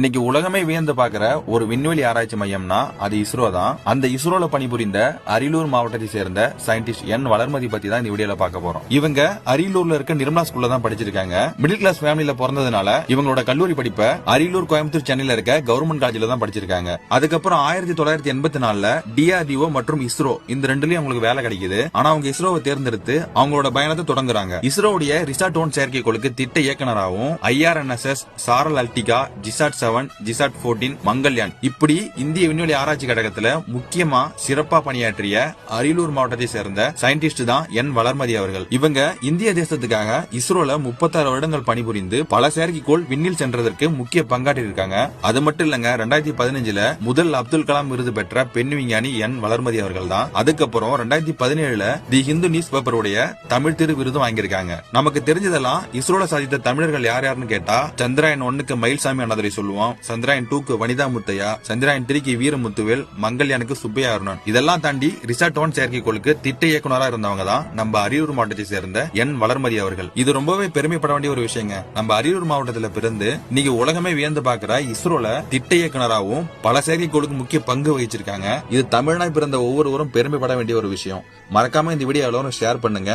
இன்னைக்கு உலகமே வியந்து பாக்குற ஒரு விண்வெளி ஆராய்ச்சி மையம்னா அது இஸ்ரோ தான். அந்த இஸ்ரோல பணிபுரிந்த அரியலூர் மாவட்டத்தை சேர்ந்த சயின்டிஸ்ட் என் வளர்மதி பத்தி தான் இந்த வீடியோல பார்க்க போறோம். இவங்க அரியலூர்ல இருக்க நிர்மலா ஸ்கூல்ல தான் படிச்சிருக்காங்க. மிடில் கிளாஸ் ஃபேமிலில பிறந்ததுனால இவங்களோட கல்லூரி படிப்பை அரியலூர், கோயம்புத்தூர், சென்னையில இருக்க கவர்மெண்ட் காலேஜ்ல தான் படிச்சிருக்காங்க. அதுக்கப்புறம் 1984ல DRDO மற்றும் இஸ்ரோ இந்த ரெண்டுலயும் அவங்களுக்கு வேலை கிடைக்குது. ஆனா அவங்க இஸ்ரோவை தேர்ந்தெடுத்து அவங்களோட பயணத்தை தொடங்குறாங்க. இஸ்ரோவுடைய ரிசார்ட் 1 செயற்கைக்கோளுக்கு திட்ட இயக்குனராகவும் IRNSS, சாரல் அல்டிகா, ஜிசாட் 7, ஜிசாட் 14, மங்கள்யான் இப்படி இந்திய விண்வெளி ஆராய்ச்சி கழகத்துல முக்கியமா சிறப்பா பணியாற்றிய அரியலூர் மாவட்டத்தை சேர்ந்த சயின்டிஸ்ட் தான் என் வளர்மதி அவர்கள். இவங்க இந்திய தேசத்துக்காக இஸ்ரோல 36 வருடங்கள் பணிபுரிந்து பல செயற்கைக்கோள் விண்ணில் சென்றதற்கு முக்கிய பங்காற்றி இருக்காங்க. அது மட்டும் இல்லங்க, 2015ல முதல் அப்துல் கலாம் விருது பெற்ற பெண் விஞ்ஞானி என் வளர்மதி அவர்கள் தான். அதுக்கப்புறம் 2017ல தி ஹிந்து நியூஸ் பேப்பருடைய தமிழ் திரு விருதும் வாங்கியிருக்காங்க. நமக்கு தெரிஞ்சதெல்லாம் இஸ்ரோல சாதித்த தமிழர்கள் யார் யாருன்னு கேட்டா, சந்திராயன் 1க்கு மயில்சாமி அண்ணாதுரை சொல்லுவோம், சந்திராயன் 2க்கு வனிதா முத்தையா, சந்திராயன் 3க்கு வீரமுத்துவேல், மங்கள்யானுக்கு சுப்பையா அருணன். இதெல்லாம் தாண்டி ரிசார்ட் 1 செயற்கைக்கோளுக்கு திட்ட இயக்குனரா இருந்தவங்க தான் நம்ம அரியலூர் மாவட்டத்தை சேர்ந்த என் வளர்மதி அவர்கள். இது ரொம்பவே பெருமைப்பட வேண்டிய ஒரு விஷயங்க. நம்ம அரியலூர் மாவட்டத்துல பிறந்து இன்னைக்கு உலகமே வியந்து பாக்குற இஸ்ரோல திட்ட இயக்குனராகவும் பல செயற்கைக்கோளுக்கு முக்கிய பங்கு வகிச்சிருக்காங்க. இது தமிழ்நாய் பிறந்த ஒவ்வொருவரும் பெருமைப்பட வேண்டிய ஒரு விஷயம். மறக்காம இந்த வீடியோ ஷேர் பண்ணுங்க.